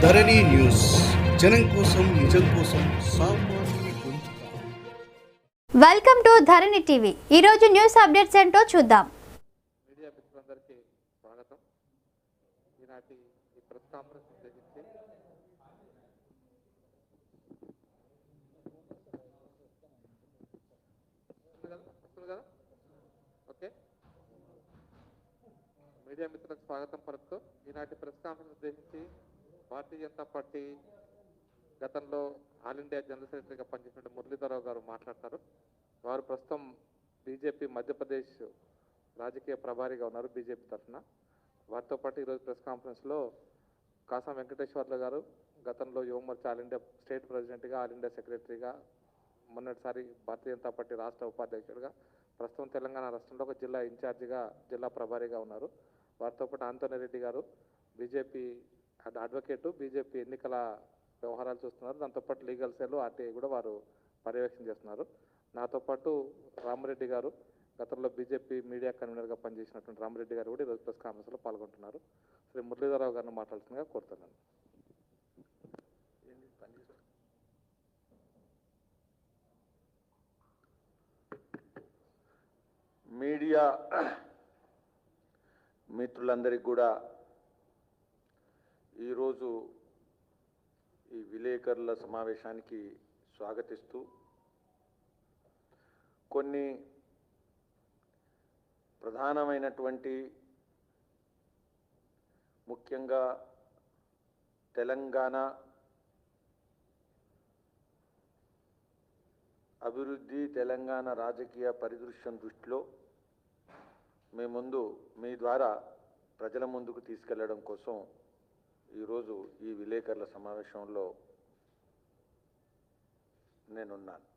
ధరణి news జనం కోసం నిజం కోసం సామాన్య గొంతుక. Welcome to Dharani TV. ఈ రోజు న్యూస్ అప్డేట్స్ ఏంటో చూద్దాం. మీడియా మిత్రులందరికీ స్వాగతం. ఈనాటి ఈ ప్రెస్ కాన్ఫరెన్స్ ఉద్దేశించి ఓకే, మీడియా మిత్రులకు స్వాగతం పలుకుతూ ఈనాటి ప్రెస్ కాన్ఫరెన్స్ ఉద్దేశించి భారతీయ జనతా పార్టీ గతంలో ఆల్ ఇండియా జనరల్ సెక్రటరీగా పనిచేసిన మురళీధరరావు గారు మాట్లాడతారు. వారు ప్రస్తుతం బీజేపీ మధ్యప్రదేశ్ రాజకీయ ప్రభారిగా ఉన్నారు బీజేపీ తరఫున. వారితో పాటు ఈరోజు ప్రెస్ కాన్ఫరెన్స్లో కాసం వెంకటేశ్వర్లు గారు గతంలో యువమోర్చా ఆల్ ఇండియా స్టేట్ ప్రెసిడెంట్గా, ఆల్ ఇండియా సెక్రటరీగా, మొన్నటిసారి భారతీయ జనతా పార్టీ రాష్ట్ర ఉపాధ్యక్షుడిగా, ప్రస్తుతం తెలంగాణ రాష్ట్రంలో ఒక జిల్లా ఇన్ఛార్జిగా, జిల్లా ప్రభారిగా ఉన్నారు. వారితో పాటు ఆంతోని రెడ్డి గారు బీజేపీ అడ్వకేటు, బీజేపీ ఎన్నికల వ్యవహారాలు చూస్తున్నారు. దాంతోపాటు లీగల్ సెల్, ఆర్టీఐ కూడా వారు పర్యవేక్షణ చేస్తున్నారు. నాతో పాటు రామరెడ్డి గారు గతంలో బీజేపీ మీడియా కన్వీనర్గా పనిచేసినటువంటి రామరెడ్డి గారు కూడా ఈరోజు ప్రెస్ కాన్ఫరెన్స్లో పాల్గొంటున్నారు. శ్రీ మురళీధరరావు గారిని మాట్లాడుతుండగా కోరుతున్నాను. మీడియా మిత్రులందరికీ కూడా ఈరోజు ఈ విలేకరుల సమావేశానికి స్వాగతిస్తూ కొన్ని ప్రధానమైనటువంటి ముఖ్యంగా తెలంగాణ అభివృద్ధి, తెలంగాణ రాజకీయ పరిదృశ్యం దృష్టిలో మీ ద్వారా ప్రజల ముందుకు తీసుకెళ్లడం కోసం ఈరోజు ఈ విలేకరుల సమావేశంలో నేనున్నాను.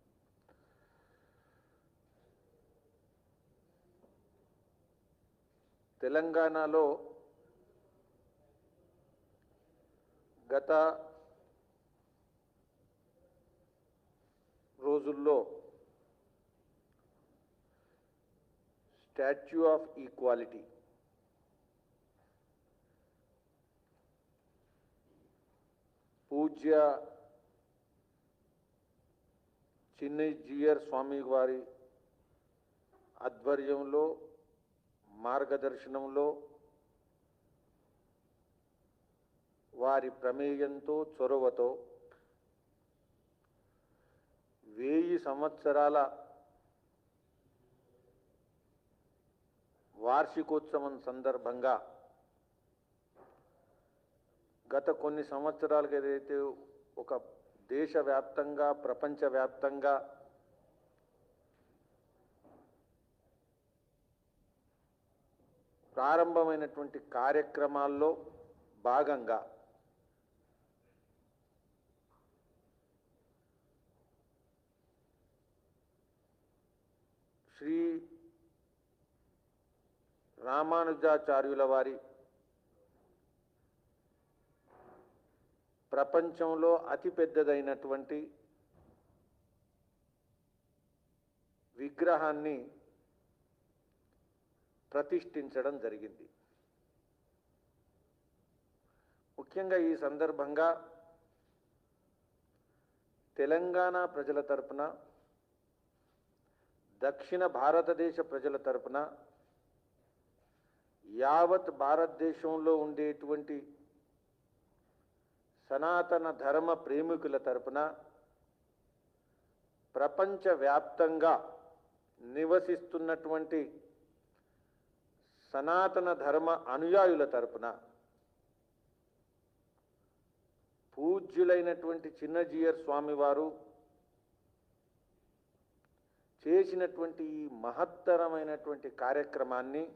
తెలంగాణలో గత రోజుల్లో స్టాచ్యూ ఆఫ్ ఈక్వాలిటీ పూజ్య చిన్నజీయర్ స్వామి వారి ఆధ్వర్యంలో, మార్గదర్శనంలో, వారి ప్రమేయంతో, చొరవతో 1000 సంవత్సరాల వార్షికోత్సవం సందర్భంగా గత కొన్ని సంవత్సరాలుగా ఏదైతే ఒక దేశవ్యాప్తంగా, ప్రపంచవ్యాప్తంగా ప్రారంభమైనటువంటి కార్యక్రమాల్లో భాగంగా శ్రీ రామానుజాచార్యుల వారి ప్రపంచంలో అతిపెద్దదైనటువంటి విగ్రహాన్ని ప్రతిష్ఠించడం జరిగింది. ముఖ్యంగా ఈ సందర్భంగా తెలంగాణ ప్రజల తరపున, దక్షిణ భారతదేశ ప్రజల తరపున, యావత్ భారతదేశంలో ఉండేటువంటి సనాతన ధర్మ ప్రేమికుల తరపున, ప్రపంచవ్యాప్తంగా నివసిస్తున్నటువంటి సనాతన ధర్మ అనుయాయుల తరపున పూజ్యులైనటువంటి చిన్నజీయర్ స్వామివారు చేసినటువంటి ఈ మహత్తరమైనటువంటి కార్యక్రమాన్ని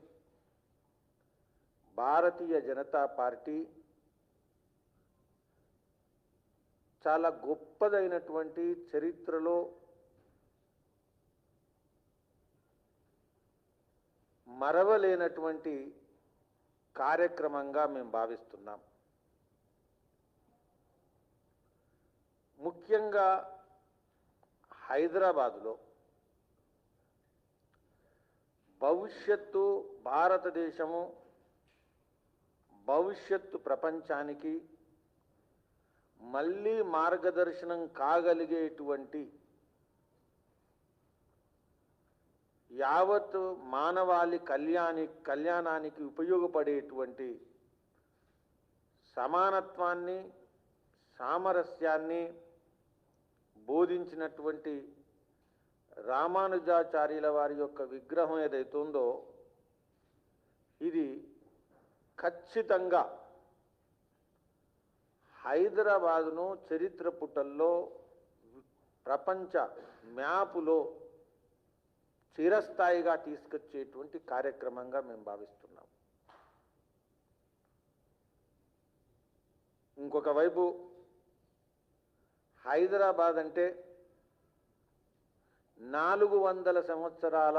భారతీయ జనతా పార్టీ చాలా గొప్పదైనటువంటి, చరిత్రలో మరవలేనటువంటి కార్యక్రమంగా మేము భావిస్తున్నాం. ముఖ్యంగా హైదరాబాదులో భవిష్యత్తు భారతదేశము, భవిష్యత్తు ప్రపంచానికి మళ్ళీ మార్గదర్శనం కాగలిగేటువంటి యావత్ మానవాళి కళ్యాణానికి ఉపయోగపడేటువంటి సమానత్వాన్ని, సామరస్యాన్ని బోధించినటువంటి రామానుజాచార్యుల వారి యొక్క విగ్రహం ఏదైతే ఉందో ఇది ఖచ్చితంగా హైదరాబాదును చరిత్ర పుటల్లో, ప్రపంచ మ్యాపులో చిరస్థాయిగా తీసుకొచ్చేటువంటి కార్యక్రమంగా మేము భావిస్తున్నాం. ఇంకొక వైపు హైదరాబాద్ అంటే 400 సంవత్సరాల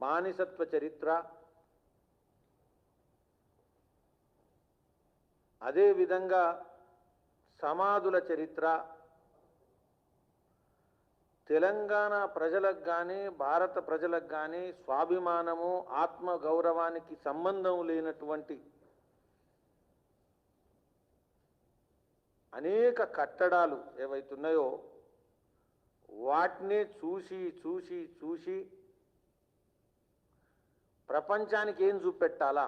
బానిసత్వ చరిత్ర, అదేవిధంగా సమాధుల చరిత్ర, తెలంగాణ ప్రజలకు కానీ భారత ప్రజలకు కానీ స్వాభిమానము, ఆత్మగౌరవానికి సంబంధం లేనటువంటి అనేక కట్టడాలు ఏవైతున్నాయో వాటిని చూసి చూసి చూసి ప్రపంచానికి ఏం చూపెట్టాలా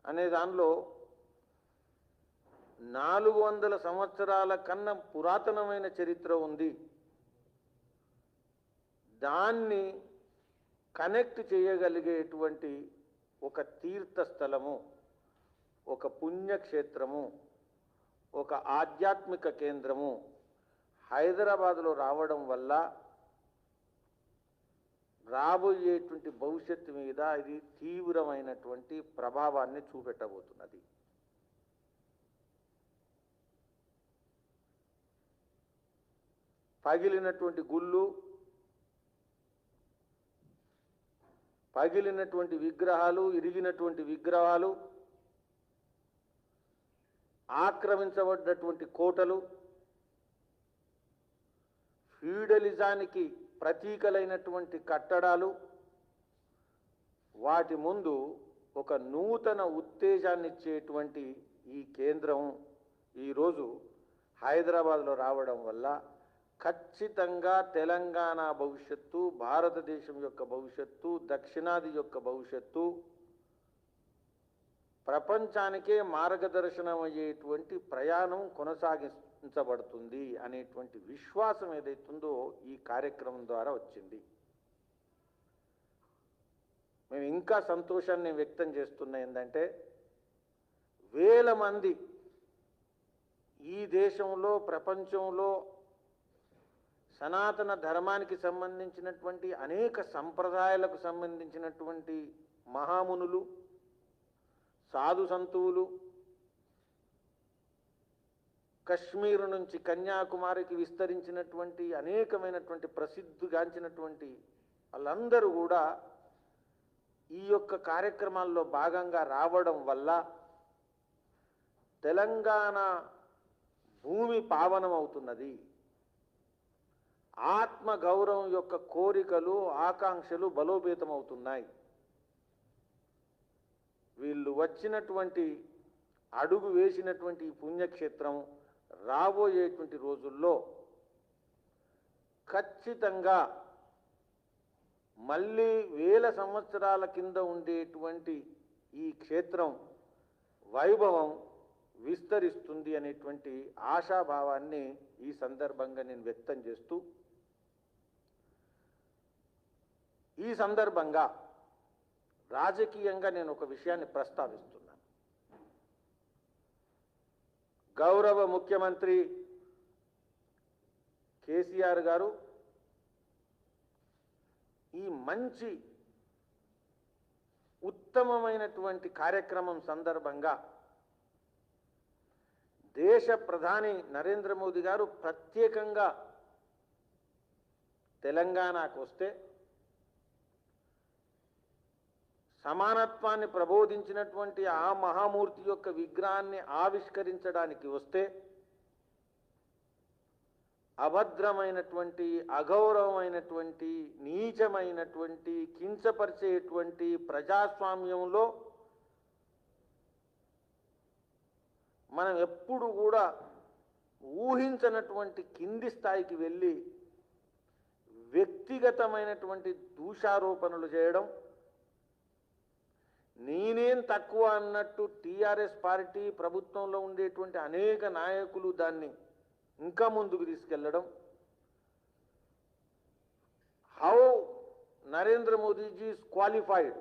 అనే దానిలో 400 సంవత్సరాల కన్నా పురాతనమైన చరిత్ర ఉంది. దాన్ని కనెక్ట్ చేయగలిగేటువంటి ఒక తీర్థస్థలము, ఒక పుణ్యక్షేత్రము, ఒక ఆధ్యాత్మిక కేంద్రము హైదరాబాదులో రావడం వల్ల రాబోయేటువంటి భవిష్యత్తు మీద ఇది తీవ్రమైనటువంటి ప్రభావాన్ని చూపెట్టబోతున్నది. పగిలినటువంటి గుళ్ళు, పగిలినటువంటి విగ్రహాలు, ఇరిగినటువంటి విగ్రహాలు, ఆక్రమించబడ్డటువంటి కోటలు, ఫ్యూడలిజానికి ప్రతీకలైనటువంటి కట్టడాలు, వాటి ముందు ఒక నూతన ఉత్తేజాన్ని ఇచ్చేటువంటి ఈ కేంద్రం ఈరోజు హైదరాబాద్లో రావడం వల్ల ఖచ్చితంగా తెలంగాణ భవిష్యత్తు, భారతదేశం యొక్క భవిష్యత్తు, దక్షిణాది యొక్క భవిష్యత్తు ప్రపంచానికే మార్గదర్శనం అయ్యేటువంటి ప్రయాణం కొనసాగించబడుతుంది అనేటువంటి విశ్వాసం ఏదైతుందో ఈ కార్యక్రమం ద్వారా వచ్చింది. మేము ఇంకా సంతోషాన్ని వ్యక్తం చేస్తున్నా ఏంటంటే వేల మంది ఈ దేశంలో, ప్రపంచంలో సనాతన ధర్మానికి సంబంధించినటువంటి అనేక సంప్రదాయాలకు సంబంధించినటువంటి మహామునులు, సాధు సంతువులు, కశ్మీర్ నుంచి కన్యాకుమారికి విస్తరించినటువంటి అనేకమైనటువంటి ప్రసిద్ధిగాంచినటువంటి వాళ్ళందరూ కూడా ఈ యొక్క కార్యక్రమాల్లో భాగంగా రావడం వల్ల తెలంగాణ భూమి పావనమవుతున్నది. ఆత్మ గౌరవం యొక్క కోరికలు, ఆకాంక్షలు బలోపేతమవుతున్నాయి. వీళ్ళు వచ్చినటువంటి అడుగు వేసినటువంటి ఈ పుణ్యక్షేత్రం రాబోయేటువంటి రోజుల్లో ఖచ్చితంగా మళ్ళీ వేల సంవత్సరాల కింద ఉండేటువంటి ఈ క్షేత్రం వైభవం విస్తరిస్తుంది అనేటువంటి ఆశాభావాన్ని ఈ సందర్భంగా నేను వ్యక్తం చేస్తూ, ఈ సందర్భంగా రాజకీయంగా నేను ఒక విషయాన్ని ప్రస్తావిస్తున్నాను. గౌరవ ముఖ్యమంత్రి కేసీఆర్ గారు ఈ మంచి ఉత్తమమైనటువంటి కార్యక్రమం సందర్భంగా దేశ ప్రధాని నరేంద్ర మోదీ గారు ప్రత్యేకంగా తెలంగాణకు వస్తే సమానత్వాన్ని ప్రబోధించినటువంటి ఆ మహామూర్తి యొక్క విగ్రహాన్ని ఆవిష్కరించడానికి వస్తే అభద్రమైనటువంటి, అగౌరవమైనటువంటి, నీచమైనటువంటి, కించపరిచేటువంటి ప్రజాస్వామ్యంలో మనం ఎప్పుడు కూడా ఊహించనటువంటి కింది స్థాయికి వెళ్ళి వ్యక్తిగతమైనటువంటి దూషారోపణలు చేయడం, నేనేం తక్కువ అన్నట్టు టీఆర్ఎస్ పార్టీ ప్రభుత్వంలో ఉండేటువంటి అనేక నాయకులు దాన్ని ఇంకా ముందుకు తీసుకెళ్లడం, how Narendra Modi ji is qualified,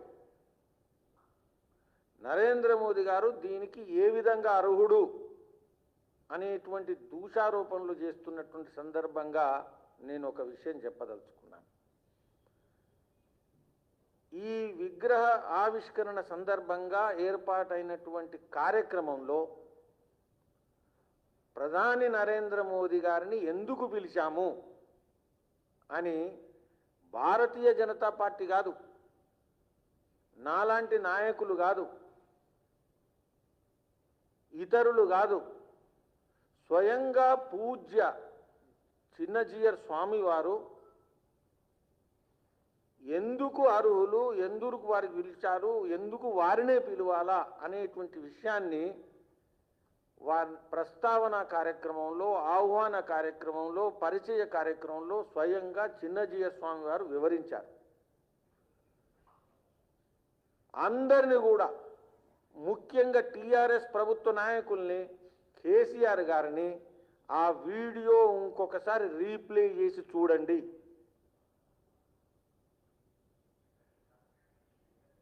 Narendra Modi గారు దీనికి ఏ విధంగా అర్హుడు అనేటువంటి దూషారోపణలు చేస్తున్నటువంటి సందర్భంగా నేను ఒక విషయం చెప్పదలుచుకున్నాను. ఈ విగ్రహ ఆవిష్కరణ సందర్భంగా ఏర్పాటైనటువంటి కార్యక్రమంలో ప్రధాని నరేంద్ర మోదీ గారిని ఎందుకు పిలిచాము అని భారతీయ జనతా పార్టీ కాదు, నాలాంటి నాయకులు కాదు, ఇతరులు కాదు, స్వయంగా పూజ్య చిన్నజీయర్ స్వామి వారు ఎందుకు అర్హులు, ఎందుకు వారికి పిలిచారు, ఎందుకు వారినే పిలవాలా అనేటువంటి విషయాన్ని వారి ప్రస్తావన కార్యక్రమంలో, ఆహ్వాన కార్యక్రమంలో, పరిచయ కార్యక్రమంలో స్వయంగా చిన్నజీయర్ స్వామి వారు వివరించారు. అందరిని కూడా, ముఖ్యంగా టీఆర్ఎస్ ప్రభుత్వ నాయకుల్ని, కేసీఆర్ గారిని ఆ వీడియో ఇంకొకసారి రీప్లే చేసి చూడండి.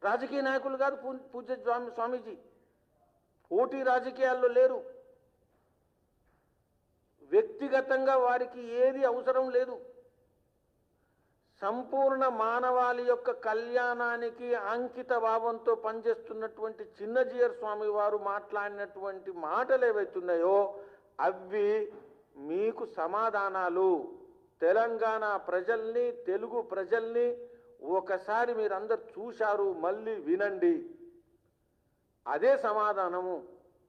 రాజకీయ నాయకులు కాదు పూజ్య స్వామీజీ, పోటీ రాజకీయాల్లో లేరు, వ్యక్తిగతంగా వారికి ఏది అవసరం లేదు. సంపూర్ణ మానవాళి యొక్క కళ్యాణానికి అంకిత భావంతో పనిచేస్తున్నటువంటి చిన్నజీయర్ స్వామి వారు మాట్లాడినటువంటి మాటలు ఏవైతున్నాయో అవి మీకు సమాధానాలు. తెలంగాణ ప్రజల్ని, తెలుగు ప్రజల్ని ఒకసారి మీరందరూ చూశారు, మళ్ళీ వినండి, అదే సమాధానము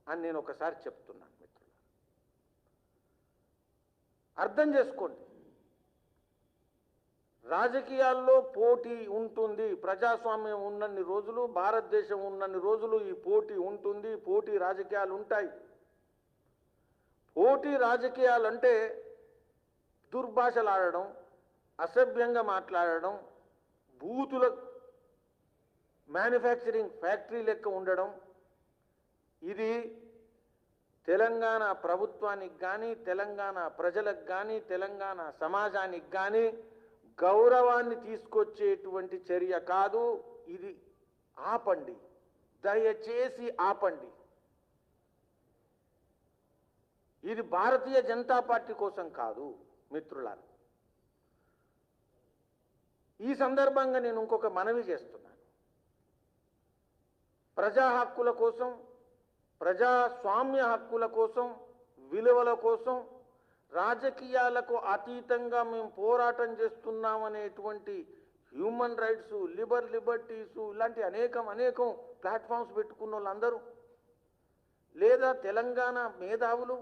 అని నేను ఒకసారి చెప్తున్నాను. మిత్రులు అర్థం చేసుకోండి, రాజకీయాల్లో పోటీ ఉంటుంది, ప్రజాస్వామ్యం ఉన్నన్ని రోజులు, భారతదేశం ఉన్నన్ని రోజులు ఈ పోటీ ఉంటుంది, పోటీ రాజకీయాలు ఉంటాయి. పోటీ రాజకీయాలు అంటే దుర్భాషలు ఆడడం, అసభ్యంగా మాట్లాడడం, బూతుల మ్యానుఫ్యాక్చరింగ్ ఫ్యాక్టరీ లెక్క ఉండడం, ఇది తెలంగాణ ప్రభుత్వానికి కానీ, తెలంగాణ ప్రజలకు కానీ, తెలంగాణ సమాజానికి కానీ గౌరవాన్ని తీసుకొచ్చేటువంటి చర్య కాదు. ఇది ఆపండి, దయచేసి ఆపండి. ఇది భారతీయ జనతా పార్టీ కోసం కాదు మిత్రులారా. ఈ సందర్భంగా నేను ఇంకొక మనవి చేస్తున్నాను. ప్రజా హక్కుల కోసం, ప్రజాస్వామ్య హక్కుల కోసం, విలువల కోసం, రాజకీయాలకు అతీతంగా మేము పోరాటం చేస్తున్నామనేటువంటి హ్యూమన్ రైట్స్, లిబర్టీసు ఇలాంటి అనేకం ప్లాట్ఫామ్స్ పెట్టుకున్న వాళ్ళందరూ, లేదా తెలంగాణ మేధావులు,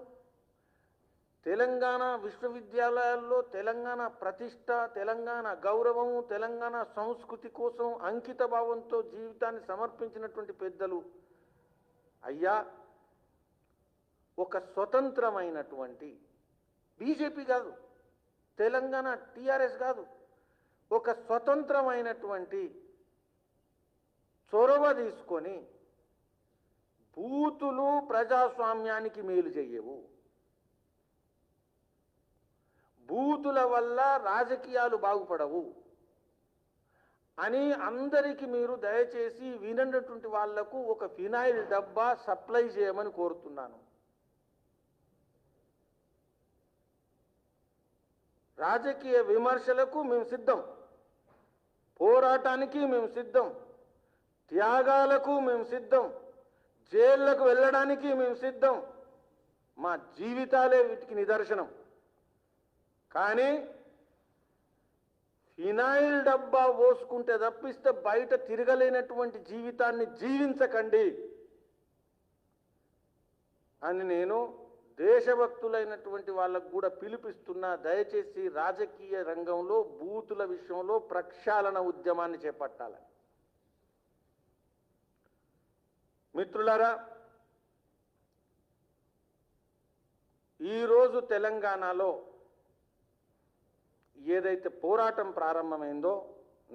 తెలంగాణ విశ్వవిద్యాలయాల్లో తెలంగాణ ప్రతిష్ట, తెలంగాణ గౌరవము, తెలంగాణ సంస్కృతి కోసం అంకిత భావంతో జీవితాన్ని సమర్పించినటువంటి పెద్దలు, అయ్యా ఒక స్వతంత్రమైనటువంటి బీజేపీ కాదు, తెలంగాణ టీఆర్ఎస్ కాదు, ఒక స్వతంత్రమైనటువంటి చొరవ తీసుకొని బూతులు ప్రజాస్వామ్యానికి మేలు చేయవు, బూతుల వల్ల రాజకీయాలు బాగుపడవు అని అందరికీ మీరు దయచేసి వినటువంటి వాళ్లకు ఒక ఫినాయిల్ డబ్బా సప్లై చేయమని కోరుతున్నాను. రాజకీయ విమర్శలకు మేము సిద్ధం, పోరాటానికి మేము సిద్ధం, త్యాగాలకు మేము సిద్ధం, జైళ్లకు వెళ్ళడానికి మేము సిద్ధం. మా జీవితాలే వీటికి నిదర్శనం. కానీ ఫినాయిల్ డబ్బా పోసుకుంటే తప్పిస్తే బయట తిరగలేనటువంటి జీవితాన్ని జీవించకండి అని నేను దేశభక్తులైనటువంటి వాళ్ళకు కూడా పిలుపిస్తున్నా. దయచేసి రాజకీయ రంగంలో బూతుల విషయంలో ప్రక్షాళన ఉద్యమాన్ని చేపట్టాలని. మిత్రులారా, ఈరోజు తెలంగాణలో ఏదైతే పోరాటం ప్రారంభమైందో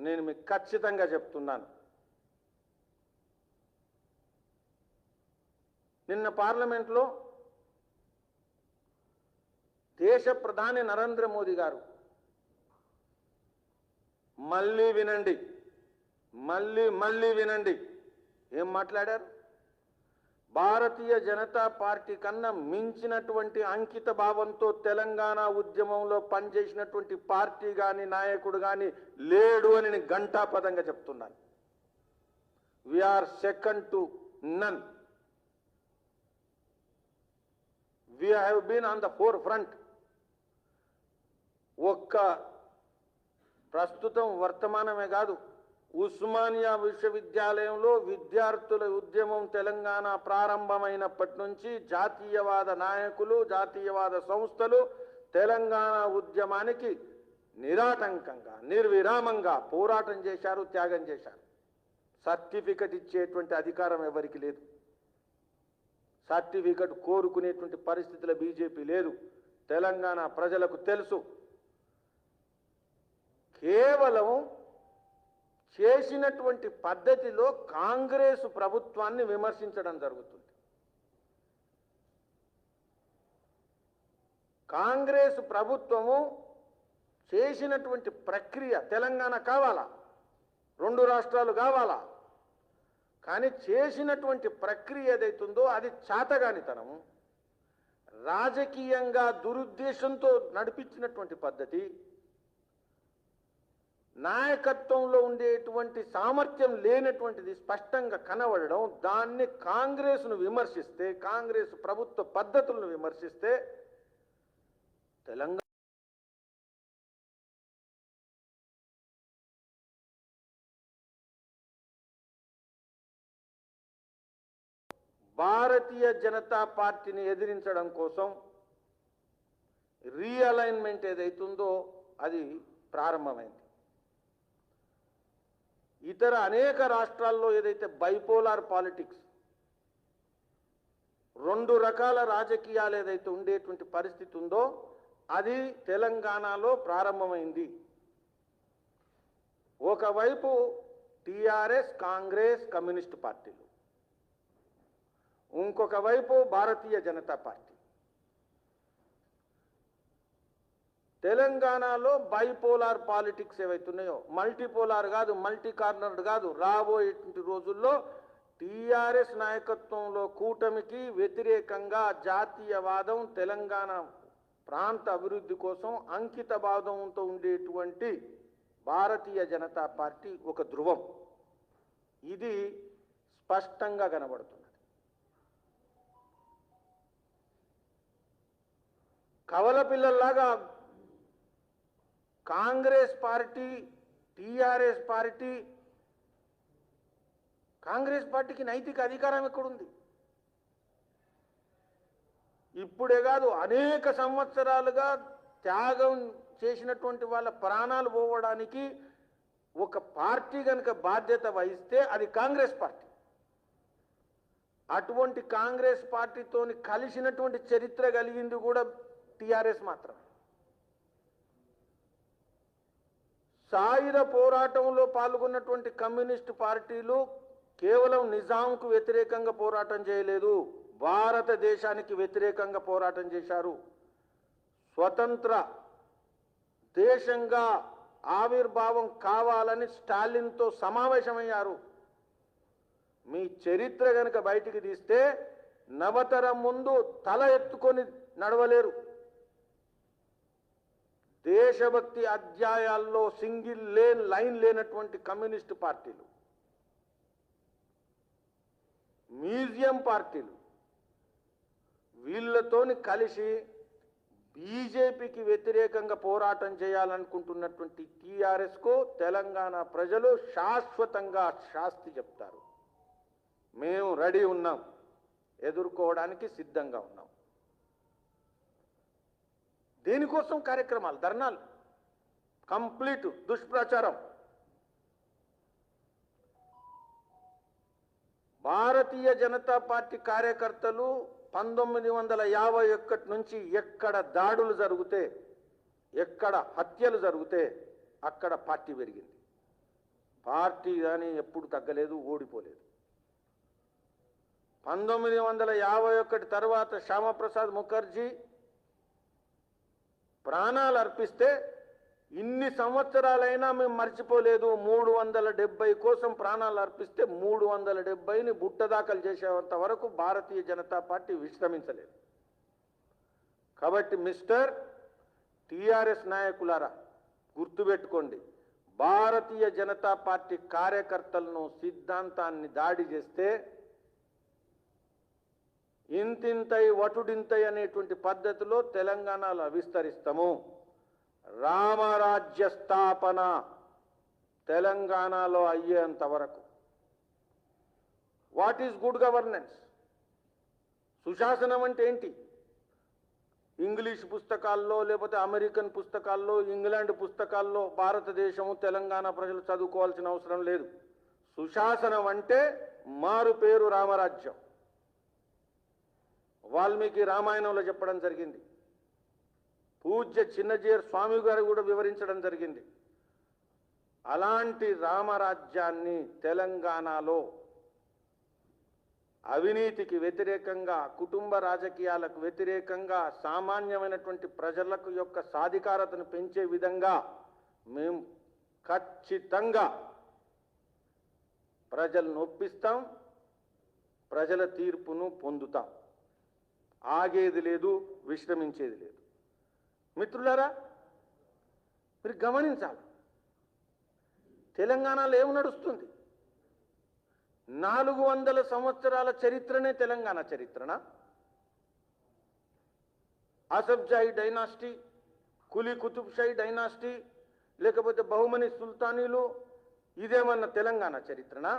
నేను మీకు ఖచ్చితంగా చెప్తున్నాను. నిన్న పార్లమెంట్లో దేశ ప్రధాని నరేంద్ర మోదీ గారు మళ్ళీ వినండి, మళ్ళీ వినండి ఏం మాట్లాడారు. భారతీయ జనతా పార్టీ కన్నా మించినటువంటి అంకిత భావంతో తెలంగాణ ఉద్యమంలో పనిచేసినటువంటి పార్టీ కానీ నాయకుడు కానీ లేడు అని నేను ఘంటాపదంగా చెప్తున్నాను. We are second to none. we have been on the forefront. ఒక్క ప్రస్తుతం వర్తమానమే కాదు, ఉస్మానియా విశ్వవిద్యాలయంలో విద్యార్థుల ఉద్యమం తెలంగాణ ప్రారంభమైనప్పటి నుంచి జాతీయవాద నాయకులు, జాతీయవాద సంస్థలు తెలంగాణ ఉద్యమానికి నిరాటంకంగా నిర్విరామంగా పోరాటం చేశారు, త్యాగం చేశారు. సర్టిఫికెట్ ఇచ్చేటువంటి అధికారం ఎవరికి లేదు. సర్టిఫికెట్ కోరుకునేటువంటి పరిస్థితుల బీజేపీ లేదు. తెలంగాణ ప్రజలకు తెలుసు. కేవలం చేసినటువంటి పద్ధతిలో కాంగ్రెస్ ప్రభుత్వాన్ని విమర్శించడం జరుగుతుంది. కాంగ్రెస్ ప్రభుత్వము చేసినటువంటి ప్రక్రియ తెలంగాణ కావాలా, 2 రాష్ట్రాలు కావాలా, కానీ చేసినటువంటి ప్రక్రియ ఏదైతుందో అది చాతగానితనము, రాజకీయంగా దురుద్దేశంతో నడిపించినటువంటి పద్ధతి, నాయకత్వంలో ఉండేటువంటి సామర్థ్యం లేనటువంటిది స్పష్టంగా కనబడడం. దాన్ని కాంగ్రెస్ను విమర్శిస్తే, కాంగ్రెస్ ప్రభుత్వ పద్ధతులను విమర్శిస్తే తెలంగాణ భారతీయ జనతా పార్టీని ఎదిరించడం కోసం రీఅలైన్మెంట్ ఏదైతుందో అది ప్రారంభమైంది. ఇతర అనేక రాష్ట్రాల్లో ఏదైతే బైపోలార్ పాలిటిక్స్, 2 రకాల రాజకీయాలు ఏదైతే ఉండేటువంటి పరిస్థితి ఉందో అది తెలంగాణలో ప్రారంభమైంది. ఒకవైపు టీఆర్ఎస్, కాంగ్రెస్, కమ్యూనిస్ట్ పార్టీలు, ఇంకొక వైపు భారతీయ జనతా పార్టీ. తెలంగాణలో బైపోలార్ పాలిటిక్స్ ఏవైతున్నాయో, మల్టీపోలార్ కాదు, మల్టీ కార్నర్డ్ కాదు, రాబోయేటువంటి రోజుల్లో టీఆర్ఎస్ నాయకత్వంలో కూటమికి వ్యతిరేకంగా జాతీయవాదం, తెలంగాణ ప్రాంత అభివృద్ధి కోసం అంకిత భావంతో ఉండేటువంటి భారతీయ జనతా పార్టీ ఒక ధ్రువం. ఇది స్పష్టంగా కనబడుతుంది. కవల పిల్లల్లాగా Congress party, TRS party, Congress పార్టీకి నైతిక అధికారం ఎక్కడుంది? ఇప్పుడే కాదు, అనేక సంవత్సరాలుగా త్యాగం చేసినటువంటి వాళ్ళ ప్రాణాలు పోవడానికి ఒక పార్టీ కనుక బాధ్యత వహిస్తే అది కాంగ్రెస్ పార్టీ. అటువంటి కాంగ్రెస్ పార్టీతోని కలిసినటువంటి చరిత్ర కలిగింది కూడా టీఆర్ఎస్ మాత్రమే. సాయుధ పోరాటంలో పాల్గొన్నటువంటి కమ్యూనిస్టు పార్టీలు కేవలం నిజాంకు వ్యతిరేకంగా పోరాటం చేయలేదు, భారతదేశానికి వ్యతిరేకంగా పోరాటం చేశారు. స్వతంత్ర దేశంగా ఆవిర్భావం కావాలని స్టాలిన్తో సమావేశమయ్యారు. మీ చరిత్ర కనుక బయటికి తీస్తే నవతరం ముందు తల ఎత్తుకొని నడవలేరు. దేశభక్తి అధ్యాయాల్లో సింగిల్ లైన్ లేనటువంటి కమ్యూనిస్టు పార్టీలు, మ్యూజియం పార్టీలు, వీళ్ళతోని కలిసి బీజేపీకి వ్యతిరేకంగా పోరాటం చేయాలనుకుంటున్నటువంటి టీఆర్ఎస్కు తెలంగాణ ప్రజలు శాశ్వతంగా శాస్తి చెప్తారు. మేము రెడీ ఉన్నాం, ఎదుర్కోవడానికి సిద్ధంగా ఉన్నాం. దీనికోసం కార్యక్రమాలు, ధర్నాలు, కంప్లీట్ దుష్ప్రచారం. భారతీయ జనతా పార్టీ కార్యకర్తలు 1951 నుంచి ఎక్కడ దాడులు జరిగితే, ఎక్కడ హత్యలు జరిగితే అక్కడ పార్టీ పెరిగింది. పార్టీ కానీ ఎప్పుడు తగ్గలేదు, ఓడిపోలేదు. 1951 తర్వాత శ్యామప్రసాద్ ముఖర్జీ ప్రాణాలు అర్పిస్తే ఇన్ని సంవత్సరాలైనా మేము మర్చిపోలేదు. 370 కోసం ప్రాణాలు అర్పిస్తే 370ని బుట్టదాఖలు చేసేంత వరకు భారతీయ జనతా పార్టీ విశ్రమించలేదు. కాబట్టి మిస్టర్ టిఆర్ఎస్ నాయకులారా గుర్తుపెట్టుకోండి, భారతీయ జనతా పార్టీ కార్యకర్తలను, సిద్ధాంతాన్ని దాడి చేస్తే ఇంతింతై వటుడింతై అనేటువంటి పద్ధతిలో తెలంగాణలో విస్తరిస్తాము. రామరాజ్య స్థాపన తెలంగాణలో అయ్యేంత వరకు. What is good governance? సుశాసనం అంటే ఏంటి? ఇంగ్లీష్ పుస్తకాల్లో, లేకపోతే అమెరికన్ పుస్తకాల్లో, ఇంగ్లాండ్ పుస్తకాల్లో భారతదేశము, తెలంగాణ ప్రజలు చదువుకోవాల్సిన అవసరం లేదు. సుశాసనం అంటే మారు పేరు రామరాజ్యం. వాల్మీకి రామాయణంలో చెప్పడం జరిగింది. పూజ్య చిన్నజీయర్ స్వామి గారు కూడా వివరించడం జరిగింది. అలాంటి రామరాజ్యాన్ని తెలంగాణలో అవినీతికి వ్యతిరేకంగా, కుటుంబ రాజకీయాలకు వ్యతిరేకంగా, సామాన్యమైనటువంటి ప్రజలకు యొక్క సాధికారతను పెంచే విధంగా మేము ఖచ్చితంగా ప్రజలను ఒప్పిస్తాం, ప్రజల తీర్పును పొందుతాం. ఆగేది లేదు, విశ్రమించేది లేదు. మిత్రులారా, మీరు గమనించాలి, తెలంగాణలో ఏం నడుస్తుంది? 400 సంవత్సరాల చరిత్రనే తెలంగాణ చరిత్రనా? ఆసఫ్జాహీ డైనాసిటీ, కులీ కుతుబ్షాహీ డైనాసిటీ, లేకపోతే బహుమని సుల్తానీలు, ఇదేమన్నా తెలంగాణ చరిత్రనా?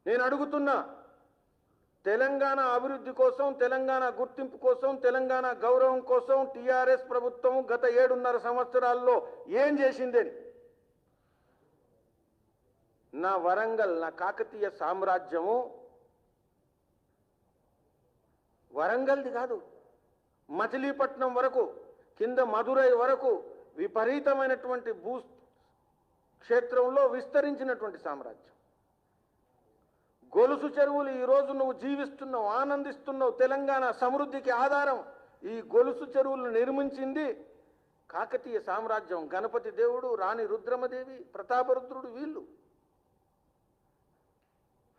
నేను అడుగుతున్నా, తెలంగాణ అభివృద్ధి కోసం, తెలంగాణ గుర్తింపు కోసం, తెలంగాణ గౌరవం కోసం టిఆర్ఎస్ ప్రభుత్వం గత 7.5 సంవత్సరాల్లో ఏం చేసిందని. నా వరంగల్, నా కాకతీయ సామ్రాజ్యము వరంగల్ది కాదు, మచిలీపట్నం వరకు, కింద మధురై వరకు విపరీతమైనటువంటి భూ క్షేత్రంలో విస్తరించినటువంటి సామ్రాజ్యం. గొలుసు చెరువులు ఈరోజు నువ్వు జీవిస్తున్నావు, ఆనందిస్తున్నావు. తెలంగాణ సమృద్ధికి ఆధారం ఈ గొలుసు చెరువులను నిర్మించింది కాకతీయ సామ్రాజ్యం. గణపతి దేవుడు, రాణి రుద్రమదేవి, ప్రతాపరుద్రుడు, వీళ్ళు.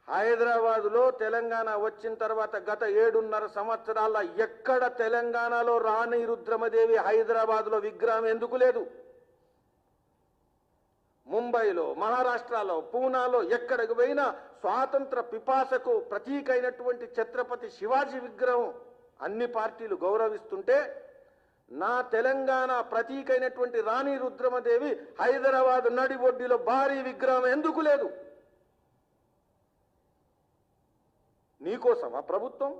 హైదరాబాదులో తెలంగాణ వచ్చిన తర్వాత గత 7.5 సంవత్సరాల ఎక్కడ తెలంగాణలో రాణి రుద్రమదేవి హైదరాబాదులో విగ్రహం ఎందుకు లేదు? ముంబైలో, మహారాష్ట్రలో, పూనాలో ఎక్కడికి పోయినా స్వాతంత్ర పిపాసకు ప్రతీక అయినటువంటి ఛత్రపతి శివాజీ విగ్రహం అన్ని పార్టీలు గౌరవిస్తుంటే, నా తెలంగాణ ప్రతీక అయినటువంటి రాణి రుద్రమదేవి హైదరాబాద్ నడి ఒడ్డిలో భారీ విగ్రహం ఎందుకు లేదు? నీకోసమా ప్రభుత్వం?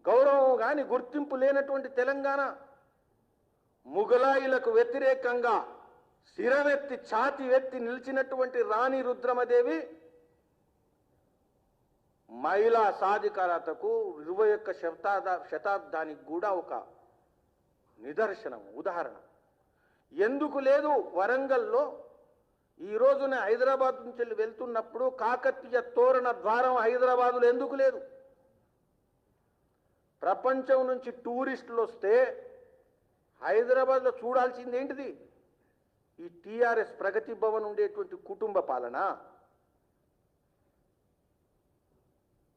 గౌరవం కానీ గుర్తింపు లేనటువంటి తెలంగాణ, ముగలాయిలకు వ్యతిరేకంగా శిరవెత్తి, ఛాతి ఎత్తి నిలిచినటువంటి రాణి రుద్రమదేవి మహిళా సాధికారతకు 21వ శతాబ్దానికి కూడా ఒక నిదర్శనం, ఉదాహరణ. ఎందుకు లేదు వరంగల్లో? ఈ రోజున హైదరాబాద్ నుంచి వెళ్తున్నప్పుడు కాకతీయ తోరణ ద్వారం హైదరాబాదులో ఎందుకు లేదు? ప్రపంచం నుంచి టూరిస్టులు వస్తే హైదరాబాద్లో చూడాల్సింది ఏంటిది? ఈ టిఆర్ఎస్ ప్రగతి భవన్ ఉండేటువంటి కుటుంబ పాలన.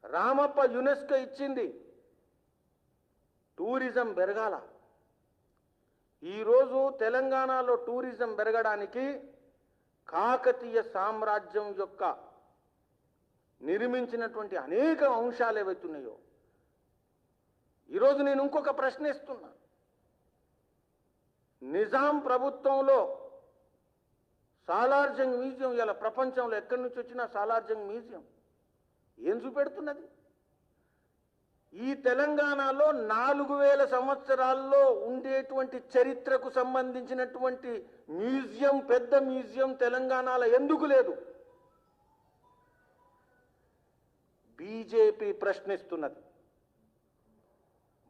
రామప్ప యునెస్కో ఇచ్చింది, టూరిజం పెరగాల. ఈరోజు తెలంగాణలో టూరిజం పెరగడానికి కాకతీయ సామ్రాజ్యం యొక్క నిర్మించినటువంటి అనేక అంశాలు ఏవైతున్నాయో, ఈరోజు నేను ఇంకొక ప్రశ్న ఇస్తున్నా. నిజాం ప్రభుత్వంలో సాలార్జంగ్ మ్యూజియం, ఇలా ప్రపంచంలో ఎక్కడి నుంచి వచ్చినా సాలార్జంగ్ మ్యూజియం ఏం చూపెడుతున్నది? ఈ తెలంగాణలో 4000 సంవత్సరాల్లో ఉండేటువంటి చరిత్రకు సంబంధించినటువంటి మ్యూజియం, పెద్ద మ్యూజియం తెలంగాణలో ఎందుకు లేదు? బీజేపీ ప్రశ్నిస్తున్నది.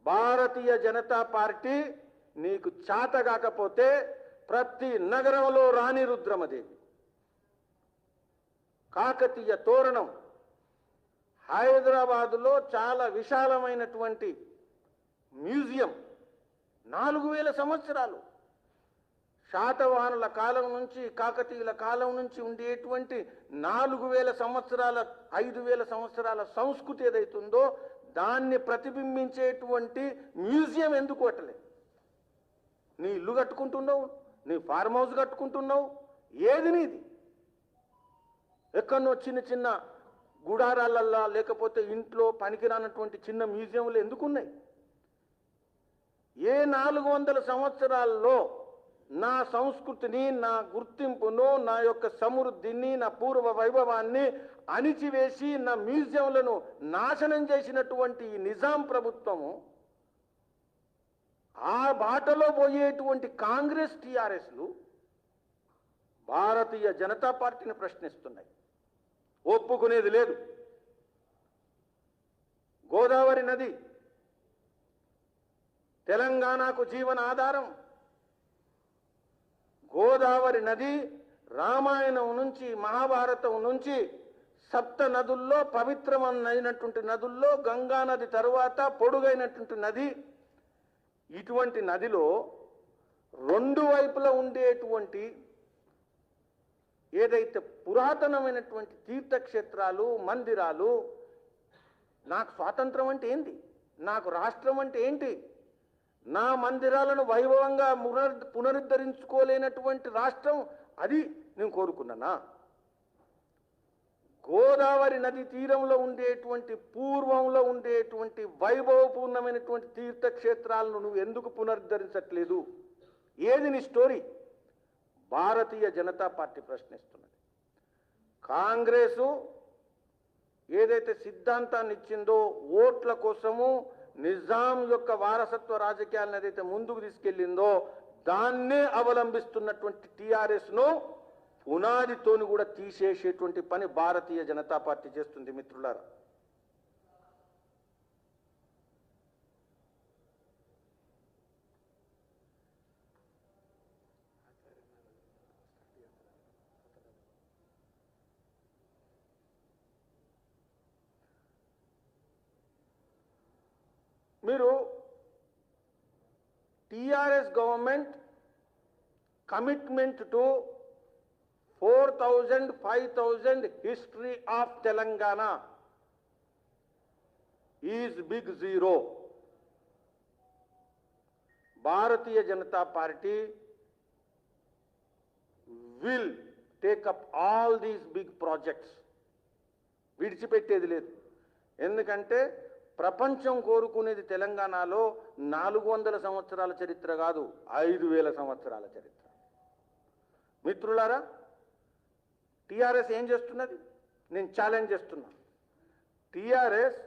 భారతీయ జనతా పార్టీ నీకు చేత కాకపోతే ప్రతి నగరంలో రాణి రుద్రమదేవి, కాకతీయ తోరణం, హైదరాబాదులో చాలా విశాలమైనటువంటి మ్యూజియం, 4000 సంవత్సరాలు శాతవాహనుల కాలం నుంచి కాకతీయుల కాలం నుంచి ఉండేటువంటి 4000 సంవత్సరాల 5000 సంవత్సరాల సంస్కృతి ఏదైతుందో దాన్ని ప్రతిబింబించేటువంటి మ్యూజియం ఎందుకు కట్టలే? నీ ఇల్లు కట్టుకుంటున్నావు, నీ ఫార్మ్ హౌస్ కట్టుకుంటున్నావు, ఏది నీది? ఎక్కడో చిన్న చిన్న గుడారాలల్లా లేకపోతే ఇంట్లో పనికిరానటువంటి చిన్న మ్యూజియంలు ఎందుకున్నాయి? ఏ 400 సంవత్సరాల్లో నా సంస్కృతిని, నా గుర్తింపును, నా యొక్క సమృద్ధిని, నా పూర్వ వైభవాన్ని అణిచివేసి నా మ్యూజియంలను నాశనం చేసినటువంటి ఈ నిజాం ప్రభుత్వము ఆ బాటలో పోయేటువంటి కాంగ్రెస్ టీఆర్ఎస్లు భారతీయ జనతా పార్టీని ప్రశ్నిస్తున్నాయి. ఒప్పుకునేది లేదు. గోదావరి నది తెలంగాణకు జీవన ఆధారం. గోదావరి నది రామాయణం నుంచి మహాభారతం నుంచి సప్త నదుల్లో పవిత్రమైనటువంటి నదుల్లో గంగా నది తరువాత పొడుగైనటువంటి నది. ఇటువంటి నదిలో రెండు వైపులా ఉండేటువంటి ఏదైతే పురాతనమైనటువంటి తీర్థక్షేత్రాలు, మందిరాలు, నాకు స్వాతంత్రం అంటే ఏంటి, నాకు రాష్ట్రం అంటే ఏంటి, నా మందిరాలను వైభవంగా పునరుద్ధరించుకోలేనటువంటి రాష్ట్రం అది నేను కోరుకున్నానా? గోదావరి నది తీరంలో ఉండేటువంటి పూర్వంలో ఉండేటువంటి వైభవపూర్ణమైనటువంటి తీర్థక్షేత్రాలను నువ్వు ఎందుకు పునరుద్ధరించట్లేదు? ఏది నీ స్టోరీ? భారతీయ జనతా పార్టీ ప్రశ్నిస్తున్నది. కాంగ్రెసు ఏదైతే సిద్ధాంతాన్ని ఇచ్చిందో ఓట్ల కోసము నిజాం యొక్క వారసత్వ రాజకీయాలను ఏదైతే ముందుకు తీసుకెళ్లిందో దాన్నే అవలంబిస్తున్నటువంటి టీఆర్ఎస్ను పునాదితోని కూడా తీసేసేటువంటి పని భారతీయ జనతా పార్టీ చేస్తుంది. మిత్రులారా, మీరు TRS government commitment to 4,000, 5,000 history of Telangana is big zero. Bharatiya Janata Party will take up all these big projects. విడిచిపెట్టేది లేదు. ఎందుకంటే ప్రపంచం కోరుకునేది తెలంగాణలో 400 సంవత్సరాల చరిత్ర కాదు, 5,000 సంవత్సరాల చరిత్ర. మిత్రులారా, టీఆర్ఎస్ ఏం చేస్తున్నది? నేను ఛాలెంజ్ చేస్తున్నా. టీఆర్ఎస్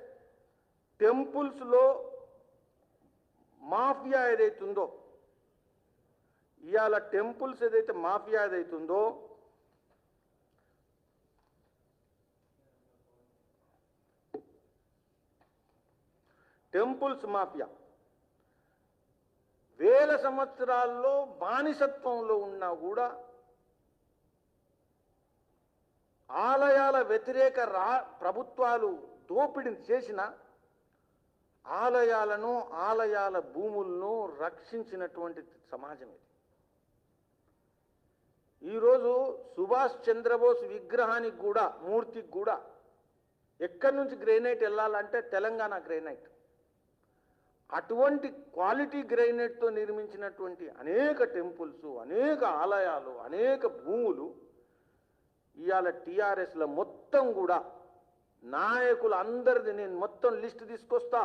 టెంపుల్స్లో మాఫియా ఏదైతుందో, ఇవాళ టెంపుల్స్ ఏదైతే మాఫియా ఏదైతుందో టెంపుల్స్ మాఫియా వేల సంవత్సరాల్లో బానిసత్వంలో ఉన్నా కూడా ఆలయాల వ్యతిరేక ప్రభుత్వాలు దోపిడీ చేసిన ఆలయాలను, ఆలయాల భూములను రక్షించినటువంటి సమాజం ఇది. ఈరోజు సుభాష్ చంద్రబోస్ విగ్రహానికి కూడా, మూర్తికి కూడా ఎక్కడి నుంచి గ్రెనైట్ వెళ్ళాలంటే తెలంగాణ గ్రెనైట్. అటువంటి క్వాలిటీ గ్రెనైట్తో నిర్మించినటువంటి అనేక టెంపుల్స్, అనేక ఆలయాలు, అనేక భూములు ఇవాళ టీఆర్ఎస్లో మొత్తం కూడా నాయకులు అందరిది నేను మొత్తం లిస్ట్ తీసుకొస్తా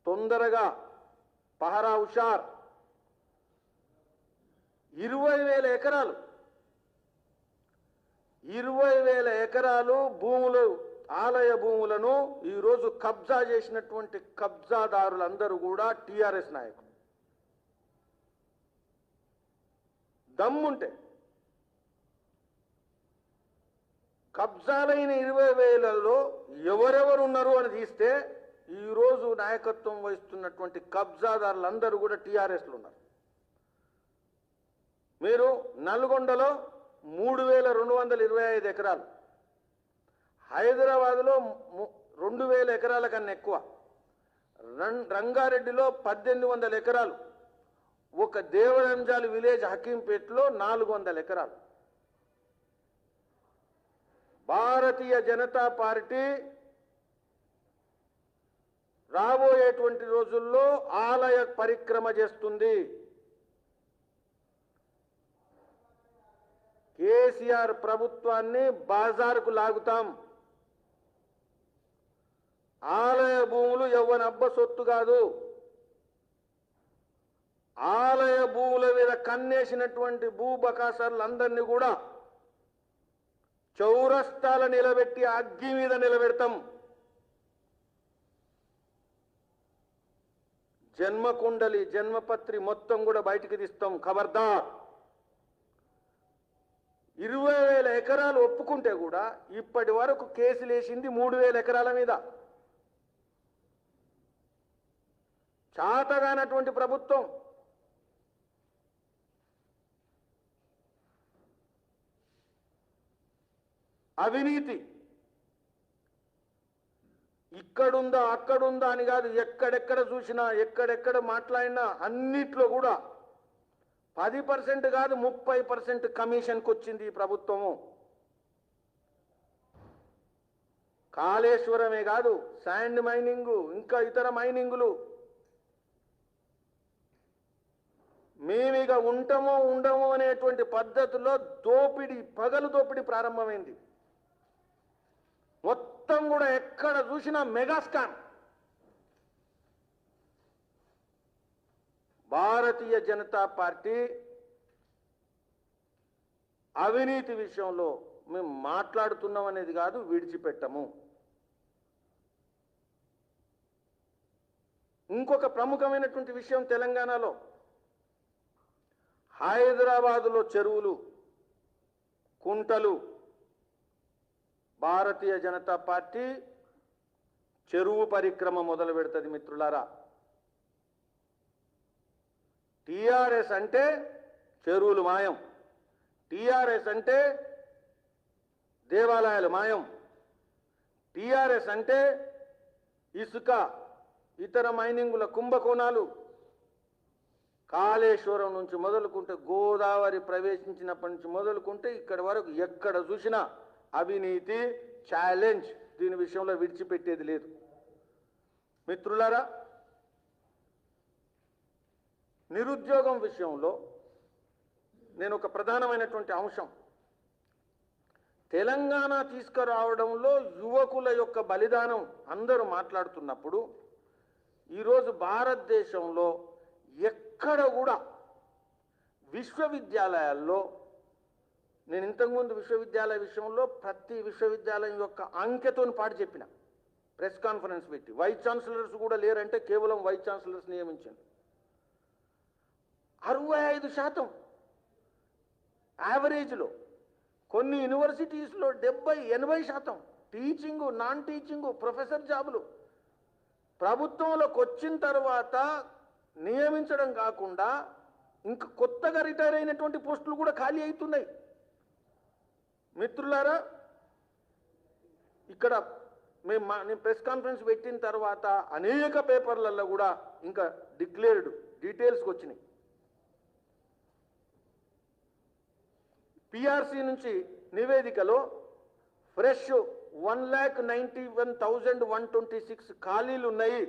తొందరగా, పహరా హుషార్. 20,000 ఎకరాలు 20,000 ఎకరాలు భూములు, ఆలయ భూములను ఈరోజు కబ్జా చేసినటువంటి కబ్జాదారులందరూ కూడా టీఆర్ఎస్ నాయకులు. దమ్ముంటే కబ్జాలైన 20,000లో ఎవరెవరు ఉన్నారు అని తీస్తే ఈరోజు నాయకత్వం వహిస్తున్నటువంటి కబ్జాదారులందరూ కూడా టీఆర్ఎస్లో ఉన్నారు. మీరు నల్గొండలో 3,225 ఎకరాలు, హైదరాబాద్లో 2,000 ఎకరాల కన్నా ఎక్కువ, రంగారెడ్డిలో 1,800 ఎకరాలు, ఒక దేవరంజాలి విలేజ్ హకీంపేటలో 400 ఎకరాలు. భారతీయ జనతా పార్టీ రాబోయేటువంటి రోజుల్లో ఆలయ పరిక్రమ చేస్తుంది. కేసీఆర్ ప్రభుత్వాన్ని బాజారుకు లాగుతాం. ఆలయ భూములు ఎవ్వనబ్బ సొత్తు కాదు. ఆలయ భూముల మీద కన్నేసినటువంటి భూబకాసర్లందరినీ కూడా చౌరస్తాల నిలబెట్టి అగ్గి మీద నిలబెడతాం. జన్మకుండలి జన్మపత్రి మొత్తం కూడా బయటికి తీస్తాం. ఖబర్దార్. 20,000 ఎకరాలు ఒప్పుకుంటే కూడా ఇప్పటి వరకు కేసులు వేసింది 3,000 ఎకరాల మీద. చాతగానటువంటి ప్రభుత్వం. అవినీతి ఇక్కడుందా అక్కడుందా అని కాదు, ఎక్కడెక్కడ చూసినా ఎక్కడెక్కడ మాట్లాడినా అన్నిట్లో కూడా 10% కాదు 30% కమిషన్కి వచ్చింది ఈ ప్రభుత్వము. కాళేశ్వరమే కాదు, శాండ్ మైనింగు, ఇంకా ఇతర మైనింగులు. మేమిగ ఉంటామో ఉండమో అనేటువంటి పద్ధతిలో దోపిడీ, పగలు దోపిడీ ప్రారంభమైంది. మొత్తం కూడా ఎక్కడ చూసినా మెగా స్కామ్. భారతీయ జనతా పార్టీ అవినీతి విషయంలో మేము మాట్లాడుతున్నాం అనేది కాదు, విడిచిపెట్టము. ఇంకొక ప్రముఖమైనటువంటి విషయం, తెలంగాణలో హైదరాబాదులో చెరువులు, కుంటలు. భారతీయ జనతా పార్టీ చెరువు పరిక్రమ మొదలు పెడుతుంది మిత్రులారా. టీఆర్ఎస్ అంటే చెరువులు మాయం, టీఆర్ఎస్ అంటే దేవాలయాలు మాయం, టీఆర్ఎస్ అంటే ఇసుక, ఇతర మైనింగుల కుంభకోణాలు. కాళేశ్వరం నుంచి మొదలుకుంటే, గోదావరి ప్రవేశించినప్పటి నుంచి మొదలుకుంటే ఇక్కడి వరకు ఎక్కడ చూసినా అవినీతి, ఛాలెంజ్. దీని విషయంలో విడిచిపెట్టేది లేదు మిత్రులారా. నిరుద్యోగం విషయంలో నేను ఒక ప్రధానమైనటువంటి అంశం, తెలంగాణ తీసుకురావడంలో యువకుల యొక్క బలిదానం అందరూ మాట్లాడుతున్నప్పుడు, ఈరోజు భారతదేశంలో ఎక్కడ కూడా విశ్వవిద్యాలయాల్లో, నేను ఇంతకుముందు విశ్వవిద్యాలయ విషయంలో ప్రతి విశ్వవిద్యాలయం యొక్క అంకెతో పాటు చెప్పిన, ప్రెస్ కాన్ఫరెన్స్ పెట్టి, వైస్ ఛాన్సలర్స్ కూడా లేరంటే కేవలం వైస్ ఛాన్సలర్స్ నియమించింది. 65% యావరేజ్లో, కొన్ని యూనివర్సిటీస్లో 70-80% టీచింగు, నాన్ టీచింగు, ప్రొఫెసర్ జాబులు ప్రభుత్వంలోకి వచ్చిన తర్వాత నియమించడం కాకుండా ఇంకా కొత్తగా రిటైర్ అయినటువంటి పోస్టులు కూడా ఖాళీ అవుతున్నాయి మిత్రులారా. ఇక్కడ నేను ప్రెస్ కాన్ఫరెన్స్ పెట్టిన తర్వాత అనేక పేపర్లలో కూడా ఇంకా డిక్లేర్డ్ డీటెయిల్స్కి వచ్చినాయి. పిఆర్సీ నుంచి నివేదికలో ఫ్రెష్ 1,91,126 ఖాళీలు ఉన్నాయి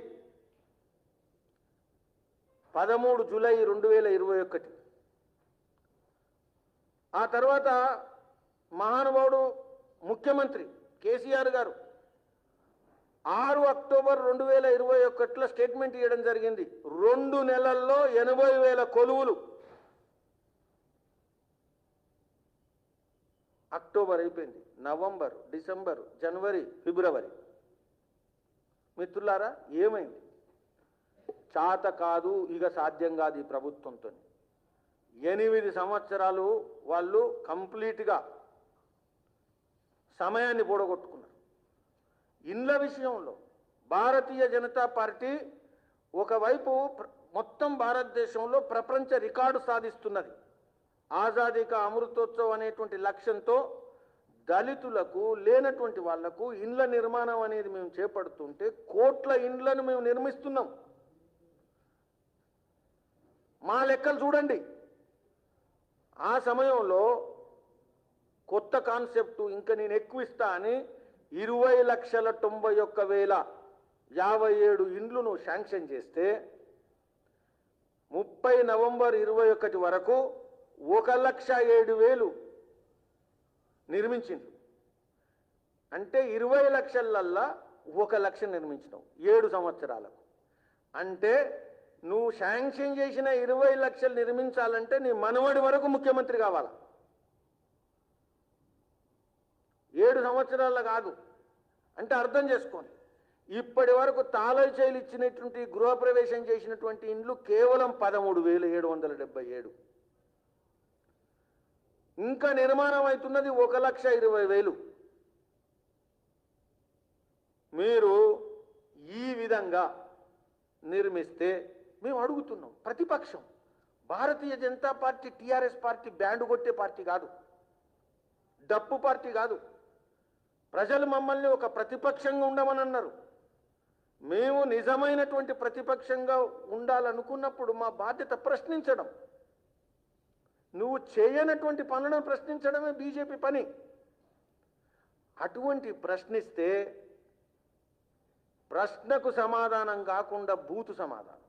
13 జూలై 2021. ఆ తర్వాత మహానుభావుడు ముఖ్యమంత్రి కేసీఆర్ గారు 6 అక్టోబర్ 2021లో స్టేట్మెంట్ ఇవ్వడం జరిగింది. 2 నెలల్లో 80,000 కొలువులు. అక్టోబర్ అయిపోయింది, నవంబర్, డిసెంబర్, జనవరి, ఫిబ్రవరి. మిత్రులారా, ఏమైంది? చాత కాదు, ఇక సాధ్యం కాదు ఈ ప్రభుత్వంతో. 8 సంవత్సరాలు వాళ్ళు కంప్లీట్గా సమయాన్ని పొడగొట్టుకున్నారు. ఇండ్ల విషయంలో భారతీయ జనతా పార్టీ ఒకవైపు మొత్తం భారతదేశంలో ప్రపంచ రికార్డు సాధిస్తున్నది. ఆజాదీ కా అమృతోత్సవ్ అనేటువంటి లక్ష్యంతో దళితులకు, లేనటువంటి వాళ్లకు ఇండ్ల నిర్మాణం అనేది మేము చేపడుతుంటే కోట్ల ఇండ్లను మేము నిర్మిస్తున్నాం. మా లెక్కలు చూడండి. ఆ సమయంలో కొత్త కాన్సెప్ట్ ఇంకా నేను ఎక్కువ ఇస్తా అని 20,91,57 ఇండ్లను శాంక్షన్ చేస్తే 30 నవంబర్ 21 వరకు 1,07,000 నిర్మించింది. అంటే 20 లక్షలల్లా 1 లక్ష నిర్మించినావు 7 సంవత్సరాలకు. అంటే నువ్వు శాంక్షన్ చేసిన 20 లక్షలు నిర్మించాలంటే నీ మనవడి వరకు ముఖ్యమంత్రి కావాలా. 7 సంవత్సరాల కాదు. అంటే అర్థం చేసుకోండి, ఇప్పటి వరకు తాళచేలు ఇచ్చినటువంటి గృహప్రవేశం చేసినటువంటి ఇండ్లు కేవలం 13,777. ఇంకా నిర్మాణం అవుతున్నది 1,20,000. మీరు ఈ విధంగా నిర్మిస్తే మేము అడుగుతున్నాం. ప్రతిపక్షం Bharatiya Janata party, TRS party band కొట్టే పార్టీ కాదు, డప్పు పార్టీ కాదు. ప్రజలు మమ్మల్ని ఒక ప్రతిపక్షంగా ఉండమని అన్నారు. మేము నిజమైనటువంటి ప్రతిపక్షంగా ఉండాలనుకున్నప్పుడు మా బాధ్యత ప్రశ్నించడం. నువ్వు చేయనటువంటి పనులను ప్రశ్నించడమే బీజేపీ పని. అటువంటి ప్రశ్నిస్తే ప్రశ్నకు సమాధానం కాకుండా బూతు సమాధానం.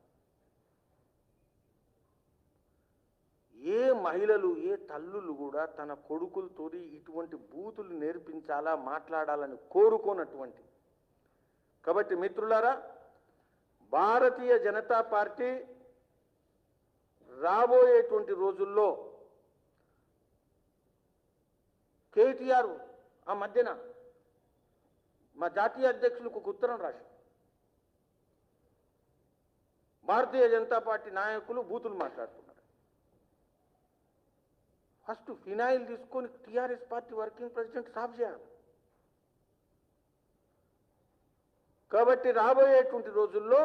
ఏ మహిళలు, ఏ తల్లులు కూడా తన కొడుకులతో ఇటువంటి బూతులు నేర్పించాలా, మాట్లాడాలని కోరుకోనటువంటి. కాబట్టి మిత్రులారా, భారతీయ జనతా పార్టీ రాబోయేటువంటి రోజుల్లో కేటీఆర్ ఆ మధ్యన మా జాతీయ అధ్యక్షులకు ఒక ఉత్తరం రాశారు. భారతీయ జనతా పార్టీ నాయకులు బూతులు మాట్లాడుతున్నారు. ఫస్ట్ ఫినాయిల్ తీసుకొని టీఆర్ఎస్ పార్టీ వర్కింగ్ ప్రెసిడెంట్ సాఫ్ చేయాలి. కాబట్టి రాబోయేటువంటి రోజుల్లో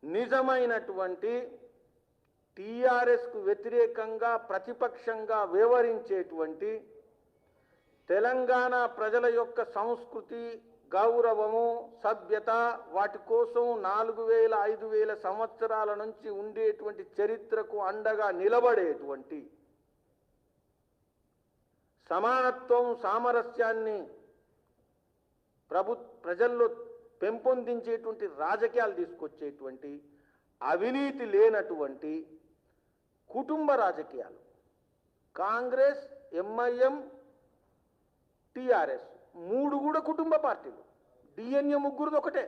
నిజమైనటువంటి టీఆర్ఎస్కు వ్యతిరేకంగా ప్రతిపక్షంగా వ్యవహరించేటువంటి తెలంగాణ ప్రజల యొక్క సంస్కృతి, గౌరవము, సభ్యత, వాటి కోసం 4,000-5,000 సంవత్సరాల నుంచి ఉండేటువంటి చరిత్రకు అండగా నిలబడేటువంటి సమానత్వం, సామరస్యాన్ని ప్రజల్లో పెంపొందించేటువంటి రాజకీయాలు తీసుకొచ్చేటువంటి, అవినీతి లేనటువంటి కుటుంబ రాజకీయాలు. కాంగ్రెస్, ఎంఐఎం, టీఆర్ఎస్ 3 కూడా కుటుంబ పార్టీలు. డిఎన్ఏ 3 ఒకటే.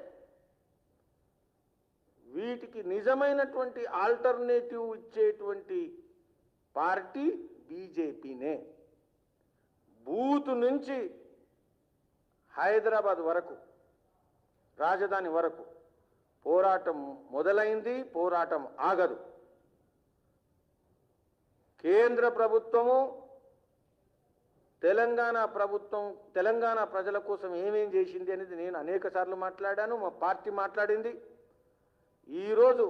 వీటికి నిజమైనటువంటి ఆల్టర్నేటివ్ ఇచ్చేటువంటి పార్టీ బీజేపీనే. బూత్ నుంచి హైదరాబాద్ వరకు, రాజధాని వరకు పోరాటం మొదలైంది. పోరాటం ఆగదు. కేంద్ర ప్రభుత్వము, తెలంగాణ ప్రభుత్వం తెలంగాణ ప్రజల కోసం ఏమేం చేసింది అనేది నేను అనేక సార్లు మాట్లాడాను, మా పార్టీ మాట్లాడింది. ఈరోజు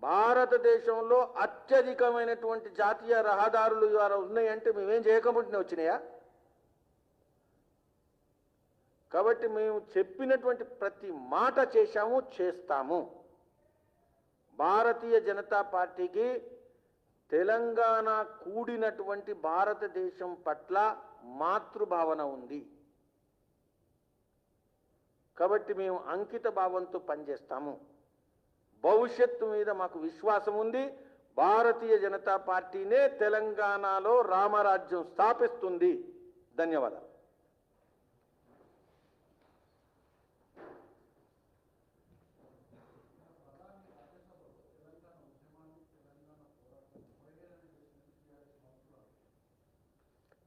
భారతదేశంలో అత్యధికమైనటువంటి జాతీయ రహదారులు ఇవాళ ఉన్నాయంటే మేమేం చేయకపోతే వచ్చినాయా? కాబట్టి మేము చెప్పినటువంటి ప్రతి మాట చేశాము, చేస్తాము. భారతీయ జనతా పార్టీకి తెలంగాణ కూడినటువంటి భారతదేశం పట్ల మాతృభావన ఉంది. కాబట్టి మేము అంకిత భావంతో పనిచేస్తాము. భవిష్యత్తు మీద మాకు విశ్వాసం ఉంది. భారతీయ జనతా పార్టీనే తెలంగాణలో రామరాజ్యం స్థాపిస్తుంది. ధన్యవాదాలు.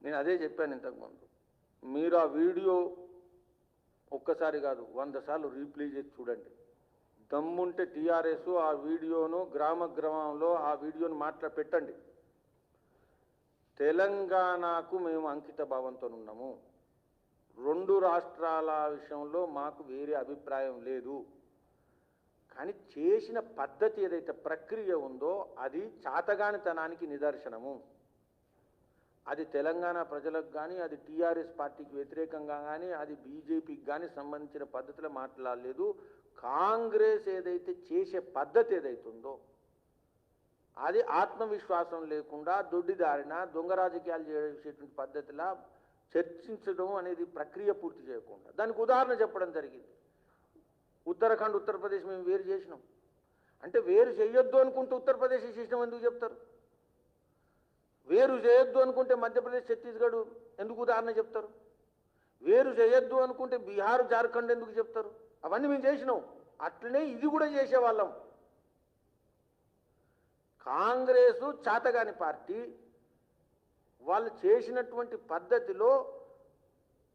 నేను అదే చెప్పాను ఇంతకుముందు. మీరు ఆ వీడియో ఒక్కసారి కాదు 100 సార్లు రీప్లే చేసి చూడండి. దమ్ముంటే టీఆర్ఎస్ ఆ వీడియోను గ్రామంలో ఆ వీడియోను పెట్టండి. తెలంగాణకు మేము అంకిత భావంతో ఉన్నాము. 2 రాష్ట్రాల విషయంలో మాకు వేరే అభిప్రాయం లేదు. కానీ చేసిన పద్ధతి ఏదైతే ప్రక్రియ ఉందో అది చాతగానితనానికి నిదర్శనము. అది తెలంగాణ ప్రజలకు కానీ, అది టీఆర్ఎస్ పార్టీకి వ్యతిరేకంగా కానీ, అది బీజేపీకి కానీ సంబంధించిన పద్ధతిలో మాట్లాడలేదు. కాంగ్రెస్ ఏదైతే చేసే పద్ధతి ఏదైతుందో అది ఆత్మవిశ్వాసం లేకుండా దొడ్డిదారిన దొంగ రాజకీయాలు చేసేటువంటి పద్ధతిలా చర్చించడం అనేది ప్రక్రియ పూర్తి చేయకుండా దానికి ఉదాహరణ చెప్పడం జరిగింది. ఉత్తరాఖండ్ ఉత్తరప్రదేశ్ మేము వేరు చేసినాం అంటే వేరు చేయొద్దు అనుకుంటే ఉత్తరప్రదేశ్ చేసినాం ఎందుకు చెప్తారు? వేరు చేయొద్దు అనుకుంటే మధ్యప్రదేశ్ ఛత్తీస్గఢ్ ఎందుకు ఉదాహరణ చెప్తారు? వేరు చేయొద్దు అనుకుంటే బీహార్ జార్ఖండ్ ఎందుకు చెప్తారు? అవన్నీ మేము చేసినాం. అట్లనే ఇది కూడా చేసేవాళ్ళం. కాంగ్రెసు చాతగాని పార్టీ వాళ్ళు చేసినటువంటి పద్ధతిలో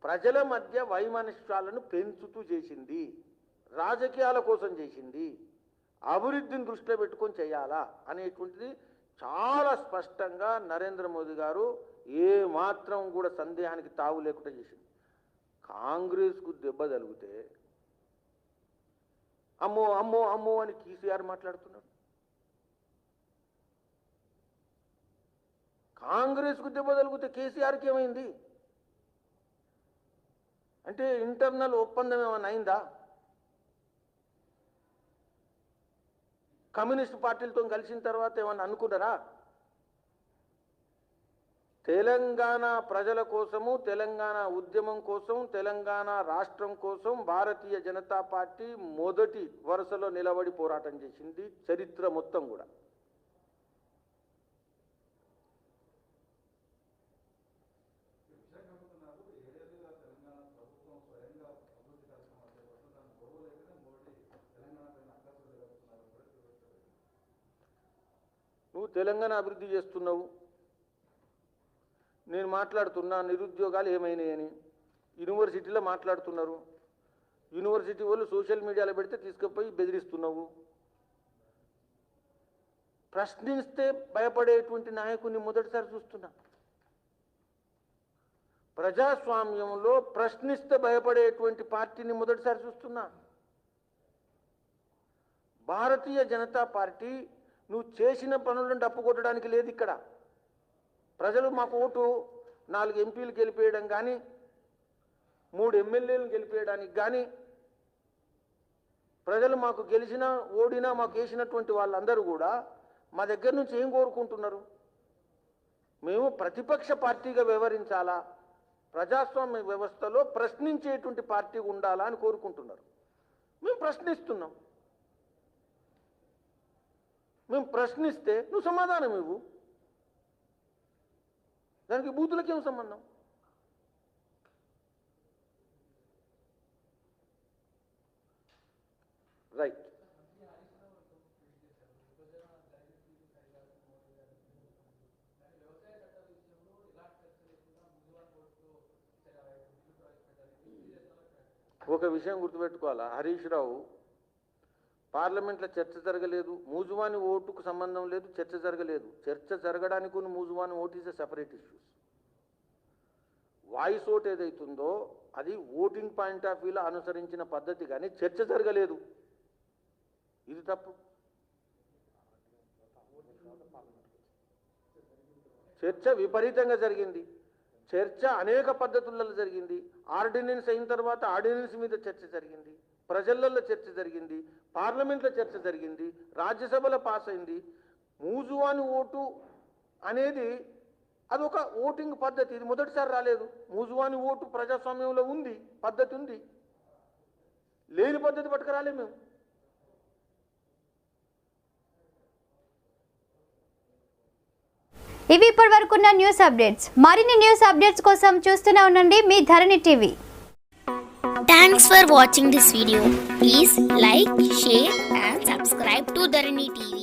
ప్రజల మధ్య వైమనస్యాలను పెంచుతూ చేసింది, రాజకీయాల కోసం చేసింది, అభివృద్ధిని దృష్టిలో పెట్టుకొని చేయాలా అనేటువంటిది చాలా స్పష్టంగా నరేంద్ర మోదీ గారు ఏ మాత్రం కూడా సందేహానికి తావు లేకుండా చేసింది. కాంగ్రెస్కు దెబ్బ తగిలితే అమ్మో అమ్మో అమ్మో అని కేసీఆర్ మాట్లాడుతున్నాడు. కాంగ్రెస్కు దెబ్బ తగిలితే కేసీఆర్కి ఏమైంది అంటే ఇంటర్నల్ ఒప్పందం ఏమైనా అయిందా? కమ్యూనిస్ట్ పార్టీలతో కలిసిన తర్వాత ఏమన్నా అనుకున్నారా? తెలంగాణ ప్రజల కోసము, తెలంగాణ ఉద్యమం కోసం, తెలంగాణ రాష్ట్రం కోసం భారతీయ జనతా పార్టీ మొదటి వరుసలో నిలబడి పోరాటం చేసింది చరిత్ర మొత్తం కూడా. నువ్వు తెలంగాణ అభివృద్ధి చేస్తున్నావు, నేను మాట్లాడుతున్నా నిరుద్యోగాలు ఏమైనాయని యూనివర్సిటీలో మాట్లాడుతున్నారు. యూనివర్సిటీ వాళ్ళు సోషల్ మీడియాలో పెడితే తీసుకుపోయి బెదిరిస్తున్నావు. ప్రశ్నిస్తే భయపడేటువంటి నాయకుని మొదటిసారి చూస్తున్నా. ప్రజాస్వామ్యంలో ప్రశ్నిస్తే భయపడేటువంటి పార్టీని మొదటిసారి చూస్తున్నా. భారతీయ జనతా పార్టీ నువ్వు చేసిన పనులను డప్పు కొట్టడానికి లేదు. ఇక్కడ ప్రజలు మాకు ఓటు 4 ఎంపీలు గెలిపేయడం కానీ 3 ఎమ్మెల్యేలను గెలిపేయడానికి కానీ, ప్రజలు మాకు గెలిచినా ఓడినా మాకు వేసినటువంటి వాళ్ళందరూ కూడా మా దగ్గర నుంచి ఏం కోరుకుంటున్నారు? మేము ప్రతిపక్ష పార్టీగా వ్యవహరించాలా, ప్రజాస్వామ్య వ్యవస్థలో ప్రశ్నించేటువంటి పార్టీ ఉండాలా అని కోరుకుంటున్నారు. మేము ప్రశ్నిస్తున్నాం. మేము ప్రశ్నిస్తే నువ్వు సమాధానం ఇవ్వు. దానికి బూతులకేం సంబంధం? రైట్. ఒక విషయం గుర్తుపెట్టుకోవాలా, హరీష్ రావు పార్లమెంట్లో చర్చ జరగలేదు, మూజువాని ఓటుకు సంబంధం లేదు, చర్చ జరగలేదు. చర్చ జరగడానికి మూజువాని vote is a separate issues. Voice vote ఏదైతుందో అది ఓటింగ్ పాయింట్ ఆఫ్ వ్యూలో అనుసరించిన పద్ధతి, కానీ చర్చ జరగలేదు. ఇది తప్పు. చర్చ విపరీతంగా జరిగింది. చర్చ అనేక పద్ధతులలో జరిగింది. ఆర్డినెన్స్ అయిన తర్వాత ఆర్డినెన్స్ మీద చర్చ జరిగింది, ప్రజలలో చర్చ జరిగింది, పార్లమెంట్లో చర్చ జరిగింది, రాజ్యసభలో పాస్ అయింది. మూజువాని ఓటు అనేది అదొక ఓటింగ్ పద్ధతి. ఇది మొదటిసారి రాలేదు. మూజువాని ఓటు ప్రజాస్వామ్యంలో ఉంది, పద్ధతి ఉంది. లేని పద్ధతి పట్టుకురాలే మేము. ఇవి ఇప్పటి వరకున్న న్యూస్ అప్డేట్స్. మరిన్ని న్యూస్ అప్డేట్స్ కోసం చూస్తూనే ఉండండి మీ ధరణి TV. Thanks for watching this video. Please like, share and subscribe to Dharani TV.